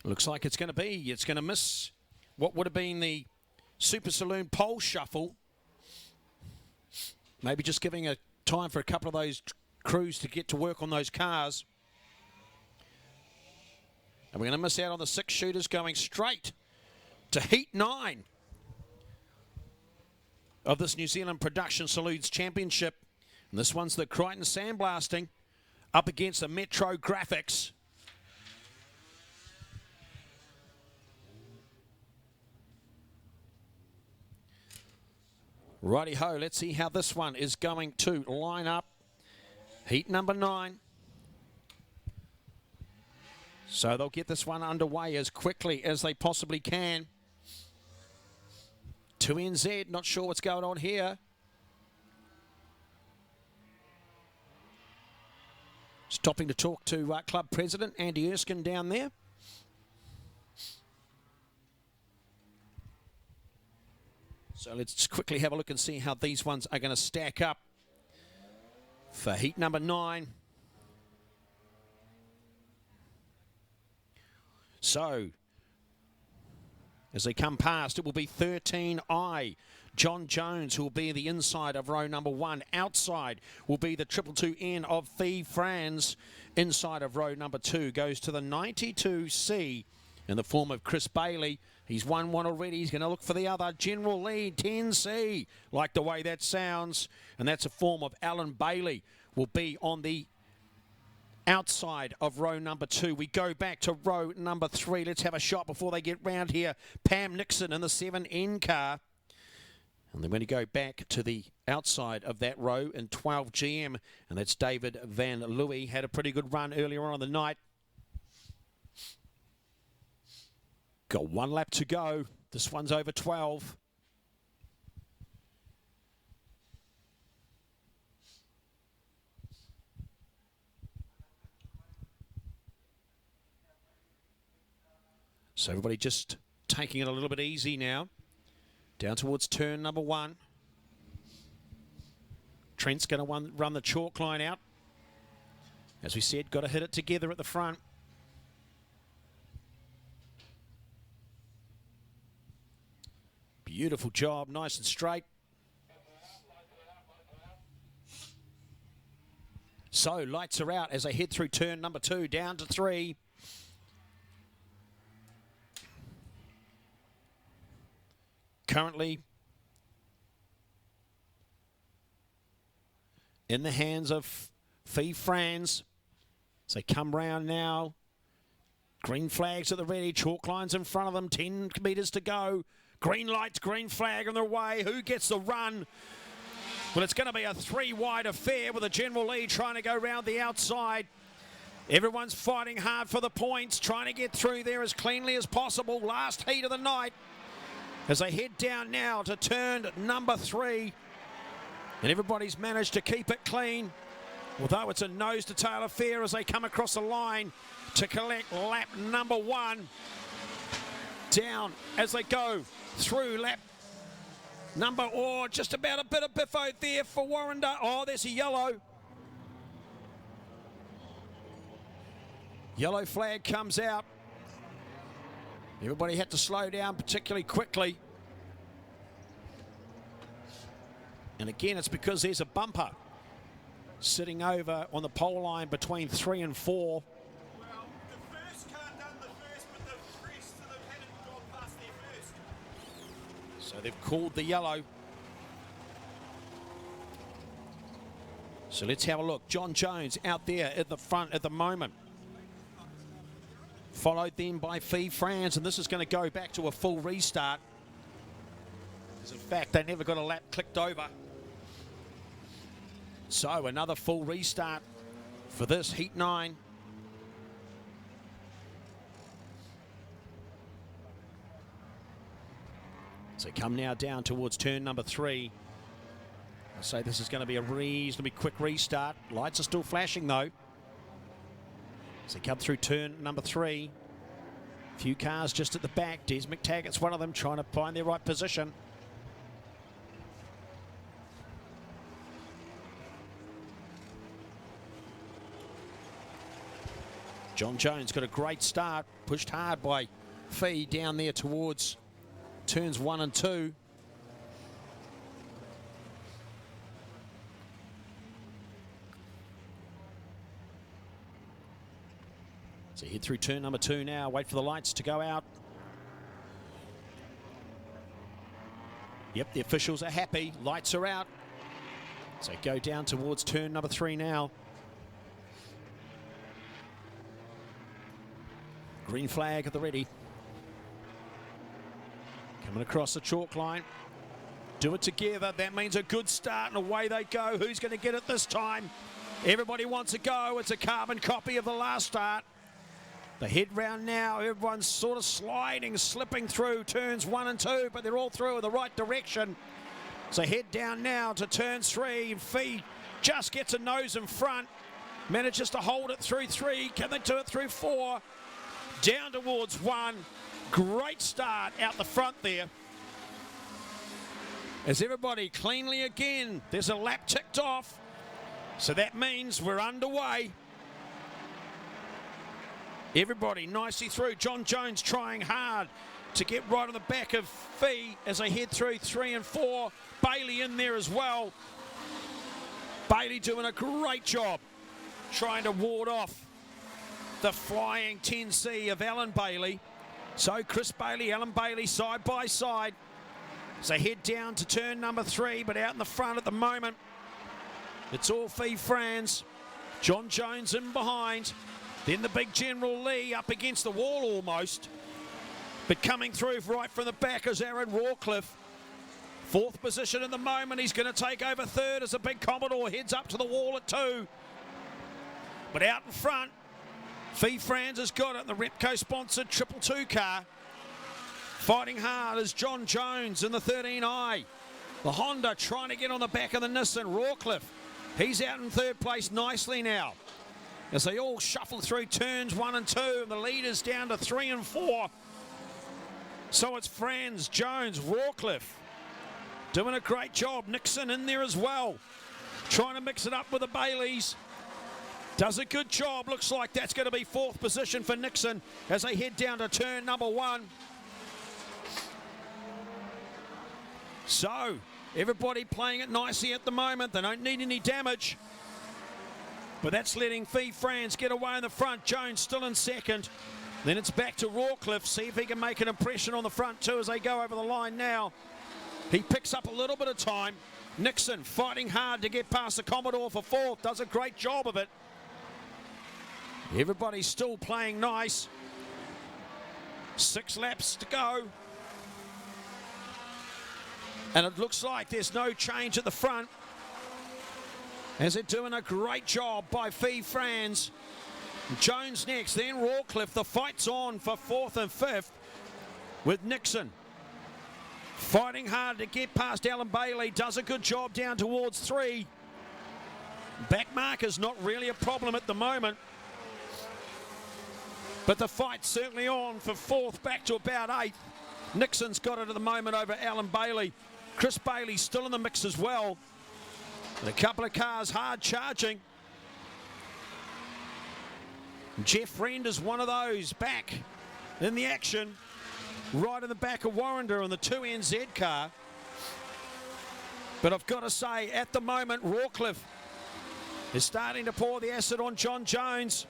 Looks like it's going to miss what would have been the Super Saloon pole shuffle. Maybe just giving a time for a couple of those crews to get to work on those cars. And we're going to miss out on the 6 shooters going straight to Heat 9 of this New Zealand Production Saloons Championship. And this one's the Crichton Sandblasting up against the Metro Graphics. Righty-ho, let's see how this one is going to line up. Heat number 9. So they'll get this one underway as quickly as they possibly can. 2NZ, not sure what's going on here. Stopping to talk to club president Andy Erskine down there. So let's quickly have a look and see how these ones are going to stack up for heat number 9. So, as they come past, it will be 13I. John Jones, who will be the inside of row number 1. Outside will be the 222N of Fee Franz. Inside of row number 2 goes to the 92C in the form of Chris Bailey. He's won one already. He's going to look for the other. General lead, 10C. Like the way that sounds. And that's a form of Alan Bailey. Will be on the outside of row number 2. We go back to row number 3. Let's have a shot before they get round here. Pam Nixon in the 7N car. And then when you go back to the outside of that row in 12 GM, and that's David Van Louis. Had a pretty good run earlier on in the night. Got one lap to go. This one's over 12. So everybody just taking it a little bit easy now. Down towards turn number 1. Trent's going to run the chalk line out. As we said, got to hit it together at the front. Beautiful job, nice and straight. So lights are out as they head through turn number 2, down to 3. Currently in the hands of Fee Franz. So they come round now. Green flags at the ready. Chalk lines in front of them. 10 metres to go. Green lights, green flag on their way. Who gets the run? Well, it's going to be a 3-wide affair with a general lead trying to go round the outside. Everyone's fighting hard for the points, trying to get through there as cleanly as possible. Last heat of the night. As they head down now to turn number 3. And everybody's managed to keep it clean. Although it's a nose-to-tail affair as they come across the line to collect lap number 1. Down as they go through lap number, just about a bit of biffo there for Warrender. Oh, there's a yellow. Yellow flag comes out. Everybody had to slow down particularly quickly. And again, it's because there's a bumper sitting over on the pole line between 3 and 4. Well, the first car done the first, but the rest of them hadn't gone past their first. So they've called the yellow. So let's have a look. John Jones out there at the front at the moment. Followed then by Fee Franz, and this is going to go back to a full restart. Because in fact, they never got a lap clicked over. So another full restart for this heat 9. So come now down towards turn number 3. I say this is going to be a reasonably quick restart. Lights are still flashing though. So come through turn number 3. A few cars just at the back. Des McTaggart's one of them, trying to find their right position. John Jones got a great start, pushed hard by Fee down there towards turns 1 and 2. So head through turn number 2 now, wait for the lights to go out. Yep, the officials are happy, lights are out. So go down towards turn number 3 now. Green flag at the ready. Coming across the chalk line. Do it together. That means a good start, and away they go. Who's going to get it this time? Everybody wants a go. It's a carbon copy of the last start. The head round now. Everyone's sort of sliding, slipping through turns 1 and 2, but they're all through in the right direction. So head down now to turns 3. Fee just gets a nose in front. Manages to hold it through 3. Can they do it through 4? Down towards 1. Great start out the front there. As everybody cleanly again, there's a lap ticked off. So that means we're underway. Everybody nicely through. John Jones trying hard to get right on the back of Fee as they head through 3 and 4. Bailey in there as well. Bailey doing a great job trying to ward off the flying 10C of Alan Bailey. So Chris Bailey, Alan Bailey side by side. So head down to turn number 3, but out in the front at the moment, it's all Fee Franz. John Jones in behind. Then the big General Lee up against the wall almost. But coming through right from the back is Aaron Rawcliffe. 4th position at the moment. He's going to take over 3rd as the big Commodore heads up to the wall at 2. But out in front, Fee Franz has got it in the Repco-sponsored 222 car. Fighting hard is John Jones in the 13i. The Honda trying to get on the back of the Nissan. Rawcliffe, he's out in 3rd place nicely now. As they all shuffle through turns 1 and 2, and the leaders down to 3 and 4. So it's Franz, Jones, Rawcliffe doing a great job. Nixon in there as well, trying to mix it up with the Baileys. Does a good job. Looks like that's going to be 4th position for Nixon as they head down to turn number 1. So everybody playing it nicely at the moment. They don't need any damage. But that's letting Fee Franz get away in the front. Jones still in 2nd. Then it's back to Rawcliffe. See if he can make an impression on the front too as they go over the line now. He picks up a little bit of time. Nixon fighting hard to get past the Commodore for 4th. Does a great job of it. Everybody's still playing nice. 6 laps to go. And it looks like there's no change at the front, as they're doing a great job by Fee Franz. Jones next, then Rawcliffe. The fight's on for 4th and 5th with Nixon fighting hard to get past Alan Bailey. Does a good job down towards 3. Back marker's not really a problem at the moment, but the fight's certainly on for 4th back to about 8th. Nixon's got it at the moment over Alan Bailey. Chris Bailey's still in the mix as well. And a couple of cars hard charging. Jeff Friend is one of those back in the action, right in the back of Warrender on the 2NZ car. But I've got to say, at the moment, Rawcliffe is starting to pour the acid on John Jones,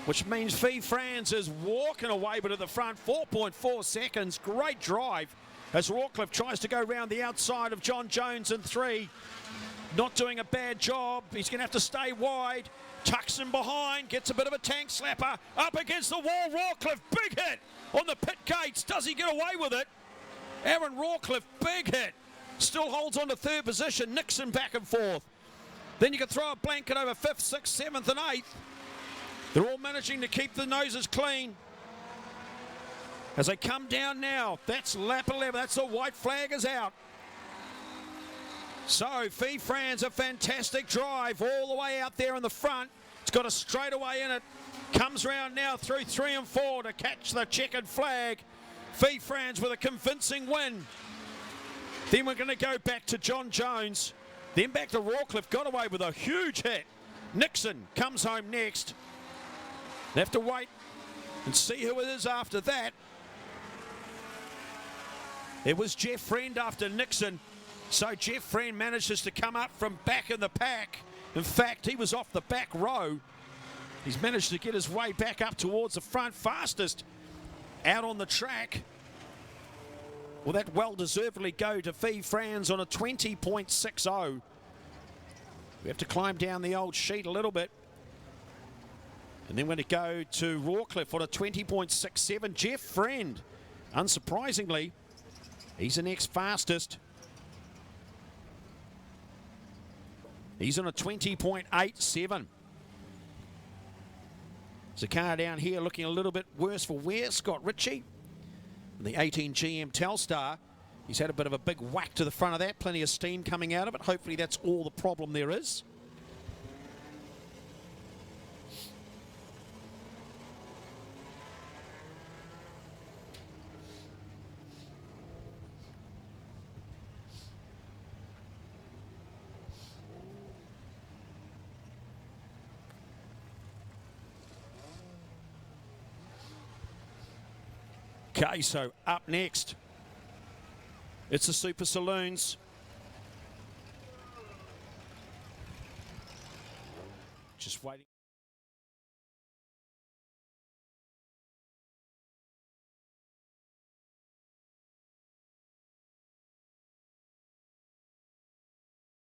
which means Fee Franz is walking away, but at the front, 4.4 seconds. Great drive as Rawcliffe tries to go round the outside of John Jones in 3. Not doing a bad job. He's going to have to stay wide. Tucks him behind, gets a bit of a tank slapper. Up against the wall, Rawcliffe, big hit on the pit gates. Does he get away with it? Aaron Rawcliffe, big hit. Still holds on to 3rd position. Nixon back and forth. Then you can throw a blanket over 5th, 6th, 7th and 8th. They're all managing to keep the noses clean. As they come down now, that's lap 11. That's the white flag is out. So Fee Franz, a fantastic drive all the way out there in the front. It's got a straightaway in it. Comes round now through 3 and 4 to catch the checkered flag. Fee Franz with a convincing win. Then we're going to go back to John Jones. Then back to Rawcliffe. Got away with a huge hit. Nixon comes home next. They have to wait and see who it is after that. It was Jeff Friend after Nixon. So Jeff Friend manages to come up from back in the pack. In fact, he was off the back row. He's managed to get his way back up towards the front, fastest out on the track. Will that well-deservedly go to Fee Franz on a 20.60? We have to climb down the old sheet a little bit. And then when it go to Rawcliffe on a 20.67, Jeff Friend, unsurprisingly, he's the next fastest. He's on a 20.87. There's a car down here looking a little bit worse for wear, Scott Ritchie. And the 18 GM Telstar, he's had a bit of a big whack to the front of that, plenty of steam coming out of it. Hopefully that's all the problem there is. Okay, so up next, it's the Super Saloons. Just waiting.